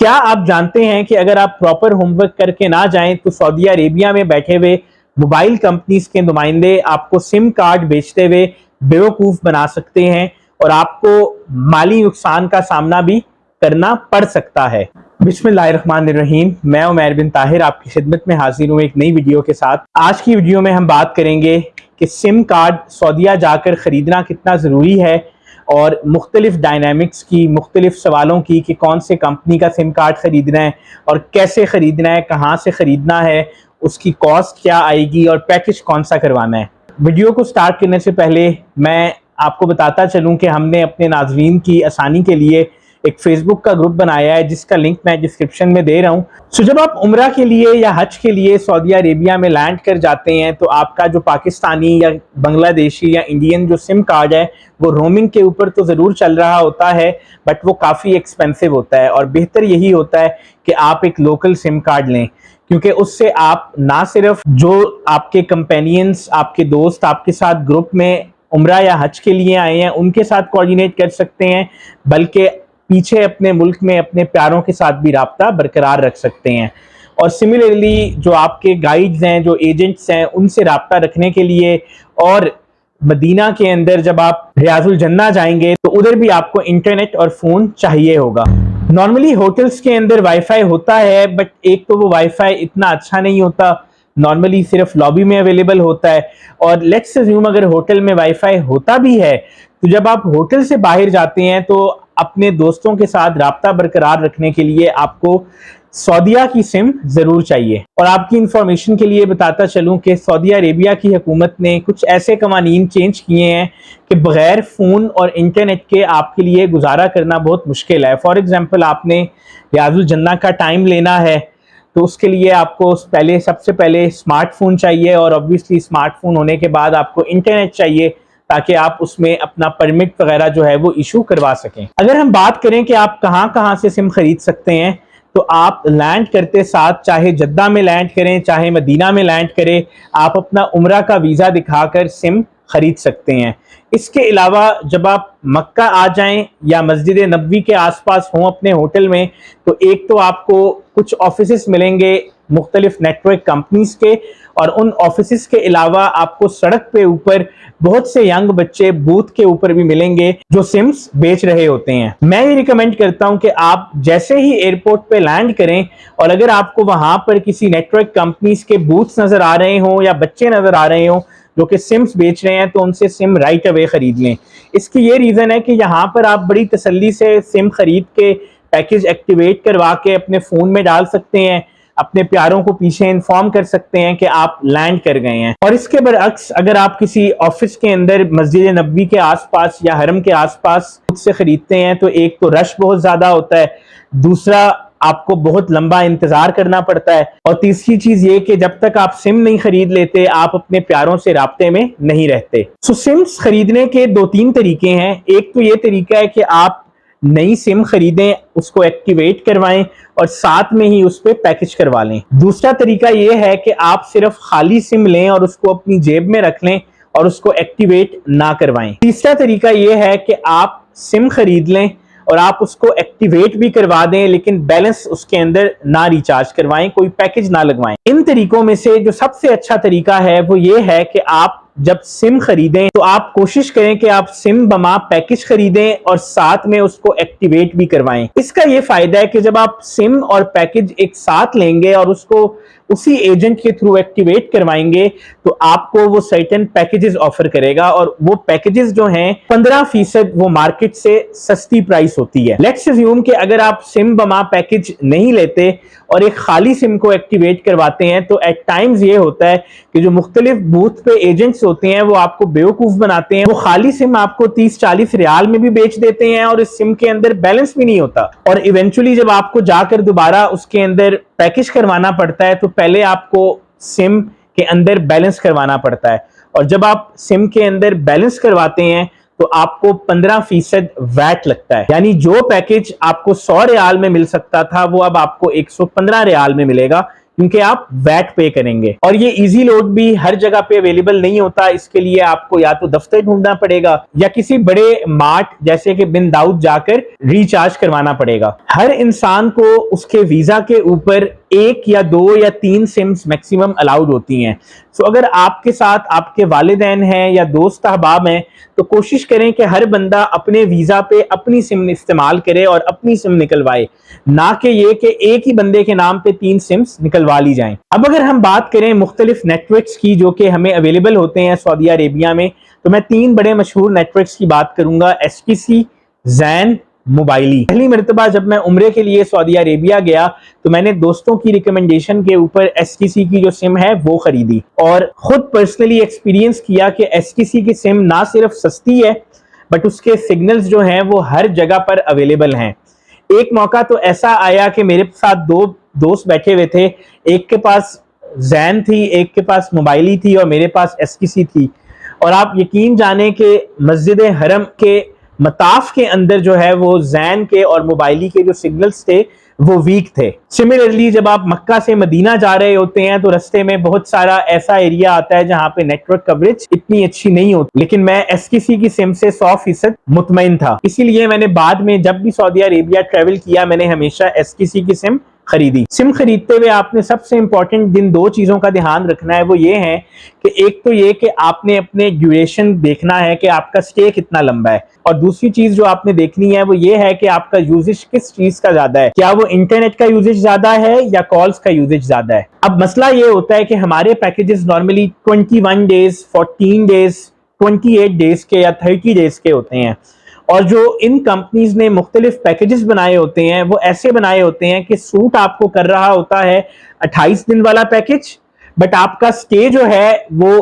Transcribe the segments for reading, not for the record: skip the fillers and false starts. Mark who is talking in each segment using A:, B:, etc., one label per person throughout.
A: क्या आप जानते हैं कि अगर आप प्रॉपर होमवर्क करके ना जाएं तो सऊदी अरेबिया में बैठे हुए मोबाइल कंपनीज के नुमाइंदे आपको सिम कार्ड बेचते हुए बेवकूफ बना सकते हैं और आपको माली नुकसान का सामना भी करना पड़ सकता है। बिस्मिल्लाहिर्रहमानिर्रहीम, मैं उमैर बिन ताहिर आपकी खिदमत में हाजिर हूँ एक नई वीडियो के साथ। आज की वीडियो में हम बात करेंगे कि सिम कार्ड सऊदीया जाकर ख़रीदना कितना ज़रूरी है और मुख्तलिफ डायनामिक्स की, मुख्तलिफ सवालों की कि कौन से कंपनी का सिम कार्ड ख़रीदना है और कैसे ख़रीदना है, कहाँ से ख़रीदना है, उसकी कॉस्ट क्या आएगी और पैकेज कौन सा करवाना है। वीडियो को स्टार्ट करने से पहले मैं आपको बताता चलूँ कि हमने अपने नाज़रीन की आसानी के लिए एक फेसबुक का ग्रुप बनाया है जिसका लिंक मैं डिस्क्रिप्शन में दे रहा हूँ। सो जब आप उम्रा के लिए या हज के लिए सऊदी अरेबिया में लैंड कर जाते हैं तो आपका जो पाकिस्तानी या बांग्लादेशी या इंडियन जो सिम कार्ड है वो रोमिंग के ऊपर तो ज़रूर चल रहा होता है, बट वो काफ़ी एक्सपेंसिव होता है और बेहतर यही होता है कि आप एक लोकल सिम कार्ड लें, क्योंकि उससे आप ना सिर्फ जो आपके कंपेनियंस, आपके दोस्त आपके साथ ग्रुप में उम्रा या हज के लिए आए हैं उनके साथ कोऑर्डिनेट कर सकते हैं, बल्कि पीछे अपने मुल्क में अपने प्यारों के साथ भी राब्ता बरकरार रख सकते हैं। और सिमिलरली जो आपके गाइड्स हैं, जो एजेंट्स हैं, उनसे राब्ता रखने के लिए और मदीना के अंदर जब आप रियाजुल जन्ना जाएंगे तो उधर भी आपको इंटरनेट और फ़ोन चाहिए होगा। नॉर्मली होटल्स के अंदर वाईफाई होता है, बट एक तो वो वाईफाई इतना अच्छा नहीं होता, नॉर्मली सिर्फ लॉबी में अवेलेबल होता है। और लेट्स अज्यूम अगर होटल में वाईफाई होता भी है तो जब आप होटल से बाहर जाते हैं तो अपने दोस्तों के साथ राब्ता बरकरार रखने के लिए आपको सऊदीया की सिम जरूर चाहिए। और आपकी इंफॉर्मेशन के लिए बताता चलूं कि सऊदी अरेबिया की हुकूमत ने कुछ ऐसे कवानीन चेंज किए हैं कि बगैर फ़ोन और इंटरनेट के आपके लिए गुजारा करना बहुत मुश्किल है। फॉर एग्जांपल, आपने रियाजुल जन्ना का टाइम लेना है तो उसके लिए आपको सबसे पहले स्मार्टफोन चाहिए और ऑब्वियसली स्मार्टफोन होने के बाद आपको इंटरनेट चाहिए ताकि आप उसमें अपना परमिट वगैरह जो है वो इशू करवा सकें। अगर हम बात करें कि आप कहाँ कहाँ से सिम खरीद सकते हैं, तो आप लैंड करते साथ चाहे जद्दा में लैंड करें चाहे मदीना में लैंड करें, आप अपना उम्रा का वीज़ा दिखाकर सिम खरीद सकते हैं। इसके अलावा जब आप मक्का आ जाएं या मस्जिद नबवी के आसपास हों अपने होटल में, तो एक तो आपको कुछ ऑफिसेस मिलेंगे मुख्तलिफ नेटवर्क कंपनीज के, और उन ऑफिसेस के अलावा आपको सड़क पे ऊपर बहुत से यंग बच्चे बूथ के ऊपर भी मिलेंगे जो सिम्स बेच रहे होते हैं। मैं ये रिकमेंड करता हूं कि आप जैसे ही एयरपोर्ट पे लैंड करें और अगर आपको वहां पर किसी नेटवर्क कंपनीज के बूथ्स नजर आ रहे हों या बच्चे नजर आ रहे हों जो कि सिम्स बेच रहे हैं, तो उनसे सिम राइट अवे खरीद लें। इसकी ये रीजन है कि यहाँ पर आप बड़ी तसल्ली से सिम खरीद के पैकेज एक्टिवेट करवा के अपने फोन में डाल सकते हैं, अपने प्यारों को पीछे इन्फॉर्म कर सकते हैं कि आप लैंड कर गए हैं। और इसके बरअक्स अगर आप किसी ऑफिस के अंदर मस्जिद नबवी के आसपास या हरम के आसपास खुद से खरीदते हैं तो एक तो रश बहुत ज्यादा होता है, दूसरा आपको बहुत लंबा इंतजार करना पड़ता है, और तीसरी चीज ये कि जब तक आप सिम नहीं खरीद लेते आप अपने प्यारों से राब्ते में नहीं रहते। सो सिम्स खरीदने के दो तीन तरीके हैं। एक तो ये तरीका है कि आप नई सिम खरीदें, उसको एक्टिवेट करवाएं और साथ में ही उस पर पैकेज करवा लें। दूसरा तरीका यह है कि आप सिर्फ खाली सिम लें और उसको अपनी जेब में रख लें और उसको एक्टिवेट ना करवाएं। तीसरा तरीका यह है कि आप सिम खरीद लें और आप उसको एक्टिवेट भी करवा दें लेकिन बैलेंस उसके अंदर ना रिचार्ज करवाएं, कोई पैकेज ना लगवाएं। इन तरीकों में से जो सबसे अच्छा तरीका है वो ये है कि आप जब सिम खरीदें तो आप कोशिश करें कि आप सिम बमा पैकेज खरीदें और साथ में उसको एक्टिवेट भी करवाएं। इसका ये फायदा है कि जब आप सिम और पैकेज एक साथ लेंगे और उसको उसी एजेंट के थ्रू एक्टिवेट करवाएंगे तो आपको वो सर्टेन पैकेजेस ऑफर करेगा, और वो पैकेजेस जो हैं 15% वो मार्केट से सस्ती प्राइस होती है। लेट्स अज्यूम कि अगर आप सिम बमा पैकेज नहीं लेते और एक खाली सिम को एक्टिवेट करवाते हैं तो एट टाइम्स ये होता है कि जो मुख्तलिफ बूथ पे एजेंट्स होते हैं वो आपको बेवकूफ बनाते हैं। वो खाली सिम आपको 30-40 रियाल में भी बेच देते हैं और इस सिम के अंदर बैलेंस भी नहीं होता, और इवेंचुअली जब आपको जाकर दोबारा उसके अंदर पैकेज करवाना पड़ता है तो पहले आपको सिम के अंदर बैलेंस करवाना पड़ता है, और जब आप सिम के अंदर बैलेंस करवाते हैं तो आपको 15% वैट लगता है। यानी जो पैकेज आपको 100 रियाल में मिल सकता था वो अब आपको 115 रियाल में मिलेगा, क्योंकि आप वैट पे करेंगे। और ये इजी लोड भी हर जगह पे अवेलेबल नहीं होता, इसके लिए आपको या तो दफ्तर ढूंढना पड़ेगा या किसी बड़े मार्ट जैसे कि बिन दाऊद जाकर रिचार्ज करवाना पड़ेगा। हर इंसान को उसके वीजा के ऊपर 1 या 2 या 3 सिम्स मैक्सिमम अलाउड होती हैं। सो अगर आपके साथ आपके वालिदैन हैं या दोस्त अहबाब हैं तो कोशिश करें कि हर बंदा अपने वीजा पे अपनी सिम इस्तेमाल करे और अपनी सिम निकलवाए, ना कि ये कि एक ही बंदे के नाम पे 3 सिम्स निकलवा ली जाएं। अब अगर हम बात करें मुख्तलिफ नेटवर्क्स की जो कि हमें अवेलेबल होते हैं सऊदी अरेबिया में, तो मैं 3 बड़े मशहूर नेटवर्क्स की बात करूंगा, एसटीसी, जैन, मोबाइली। पहली मरतबा जब मैं उम्रे के लिए सऊदी अरेबिया गया तो मैंने दोस्तों की रिकमेंडेशन के ऊपर एसटीसी की जो सिम है वो खरीदी और खुद पर्सनली एक्सपीरियंस किया कि एसटीसी की सिम ना सिर्फ सस्ती है बट उसके सिग्नल्स जो हैं वो हर जगह पर अवेलेबल हैं। एक मौका तो ऐसा आया कि मेरे साथ 2 दोस्त बैठे हुए थे, एक के पास जैन थी, एक के पास मोबाइली थी और मेरे पास एसटीसी थी। और आप यकीन जाने कि मस्जिद हरम के मताफ के अंदर जो है वो जैन के और मोबाइली के जो सिग्नल्स थे वो वीक थे। सिमिलरली जब आप मक्का से मदीना जा रहे होते हैं तो रास्ते में बहुत सारा ऐसा एरिया आता है जहां पे नेटवर्क कवरेज इतनी अच्छी नहीं होती, लेकिन मैं एसटीसी की सिम से 100% मुतमईन था। इसीलिए मैंने बाद में जब भी सऊदी अरेबिया ट्रेवल किया मैंने हमेशा एसटीसी की सिम खरीदी। सिम खरीदते हुए आपने सबसे इंपॉर्टेंट जिन 2 चीजों का ध्यान रखना है वो ये है कि एक तो ये कि आपने अपने ड्यूरेशन देखना है कि आपका स्टे कितना लंबा है, और दूसरी चीज जो आपने देखनी है वो ये है कि आपका यूजेज किस चीज का ज्यादा है, क्या वो इंटरनेट का यूजेज ज्यादा है या कॉल्स का यूजेज ज्यादा है। अब मसला ये होता है कि हमारे packages normally 21 days, 14 days, 28 days के या 30 डेज के होते हैं, और जो इन कंपनीज ने मुख्तलिफ पैकेजेस बनाए होते हैं वो ऐसे बनाए होते हैं कि सूट आपको कर रहा होता है 28 दिन वाला पैकेज, बट आपका स्टे जो है वो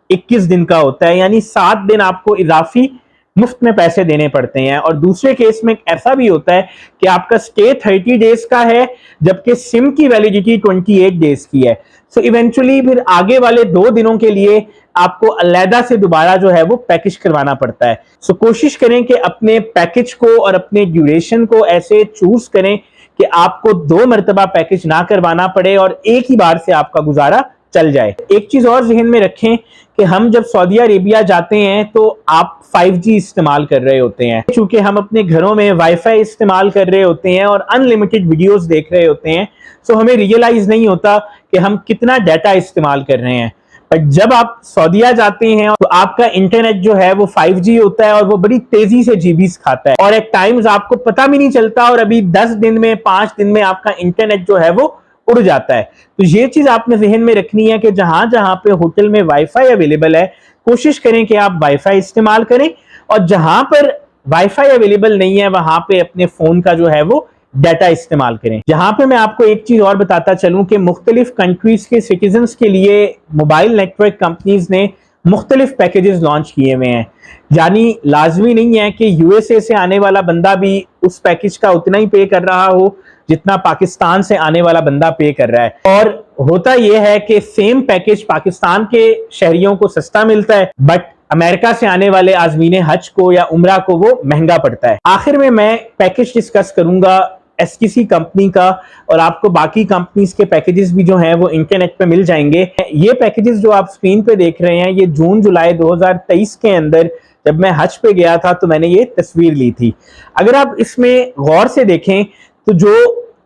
A: 21 दिन का होता है, यानी 7 दिन आपको इजाफी मुफ्त में पैसे देने पड़ते हैं। और दूसरे केस में ऐसा भी होता है कि आपका स्टे 30 डेज का है जबकि सिम की वैलिडिटी 28 डेज की है। सो इवेंचुअली फिर आगे वाले 2 दिनों के लिए आपको अलहदा से दोबारा जो है वो पैकेज करवाना पड़ता है। सो कोशिश करें कि अपने पैकेज को और अपने ड्यूरेशन को ऐसे चूज करें कि आपको 2 मरतबा पैकेज ना करवाना पड़े और एक ही बार से आपका गुजारा चल जाए। एक चीज और जहन में रखें कि हम जब सऊदी अरेबिया जाते हैं तो आप 5G इस्तेमाल कर रहे होते हैं, चूंकि हम अपने घरों में वाईफाई इस्तेमाल कर रहे होते हैं और अनलिमिटेड वीडियोस देख रहे होते हैं, सो हमें रियलाइज नहीं होता कि हम कितना डाटा इस्तेमाल कर रहे हैं। बट जब आप सऊदीया जाते हैं तो आपका इंटरनेट जो है वो 5G होता है और वो बड़ी तेजी से जीबीस खाता है और एट टाइम्स आपको पता भी नहीं चलता और अभी 10 दिन में 5 दिन में आपका इंटरनेट जो है वो उड़ जाता है। तो ये चीज आपने जहन में रखनी है कि जहां जहां पे होटल में वाईफाई अवेलेबल है कोशिश करें कि आप वाईफाई इस्तेमाल करें, और जहां पर वाईफाई अवेलेबल नहीं है वहां पे अपने फोन का जो है वो डाटा इस्तेमाल करें। जहां पे मैं आपको एक चीज और बताता चलूं कि मुख्तलिफ कंट्रीज के सिटीजन्स के लिए मोबाइल नेटवर्क कंपनीज ने मुख्तलिफ पैकेजेस लॉन्च किए हुए हैं, यानी लाजमी नहीं है कि यूएसए से आने वाला बंदा भी उस पैकेज का उतना ही पे कर रहा हो जितना पाकिस्तान से आने वाला बंदा पे कर रहा है। और होता यह है कि सेम पैकेज पाकिस्तान के शहरियों को सस्ता मिलता है बट अमेरिका से आने वाले आजमीन हज को या उम्रा को वो महंगा पड़ता है। आखिर में मैं पैकेज डिस्कस करूंगा एसटीसी कंपनी का, और आपको बाकी कंपनीज के पैकेजेस भी जो हैं वो इंटरनेट पे मिल जाएंगे। ये पैकेजेस जो आप स्क्रीन पे देख रहे हैं ये जून जुलाई 2023 के अंदर जब मैं हज पे गया था तो मैंने ये तस्वीर ली थी। अगर आप इसमें गौर से देखें तो जो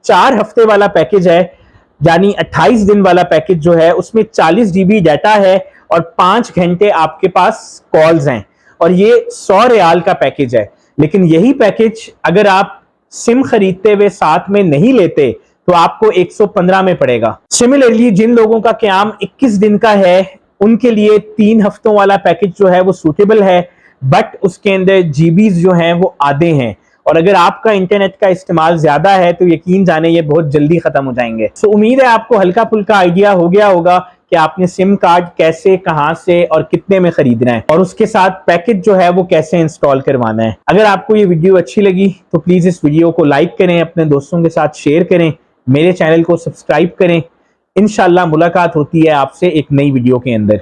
A: 4 हफ्ते वाला पैकेज है यानी 28 दिन वाला पैकेज जो है उसमें 40 GB डाटा है और 5 घंटे आपके पास कॉल्स हैं, और ये 100 रियाल का पैकेज है। लेकिन यही पैकेज अगर आप सिम खरीदते हुए साथ में नहीं लेते तो आपको 115 में पड़ेगा। सिमिलरली जिन लोगों का क़याम 21 दिन का है उनके लिए 3 हफ्तों वाला पैकेज जो है वो सूटेबल है, बट उसके अंदर जीबीज जो हैं वो आधे हैं, और अगर आपका इंटरनेट का इस्तेमाल ज्यादा है तो यकीन जाने ये बहुत जल्दी खत्म हो जाएंगे। सो उम्मीद है आपको हल्का फुल्का आइडिया हो गया होगा कि आपने सिम कार्ड कैसे, कहां से और कितने में खरीदना है, और उसके साथ पैकेज जो है वो कैसे इंस्टॉल करवाना है। अगर आपको ये वीडियो अच्छी लगी तो प्लीज इस वीडियो को लाइक करें, अपने दोस्तों के साथ शेयर करें, मेरे चैनल को सब्सक्राइब करें। इंशाल्लाह मुलाकात होती है आपसे एक नई वीडियो के अंदर।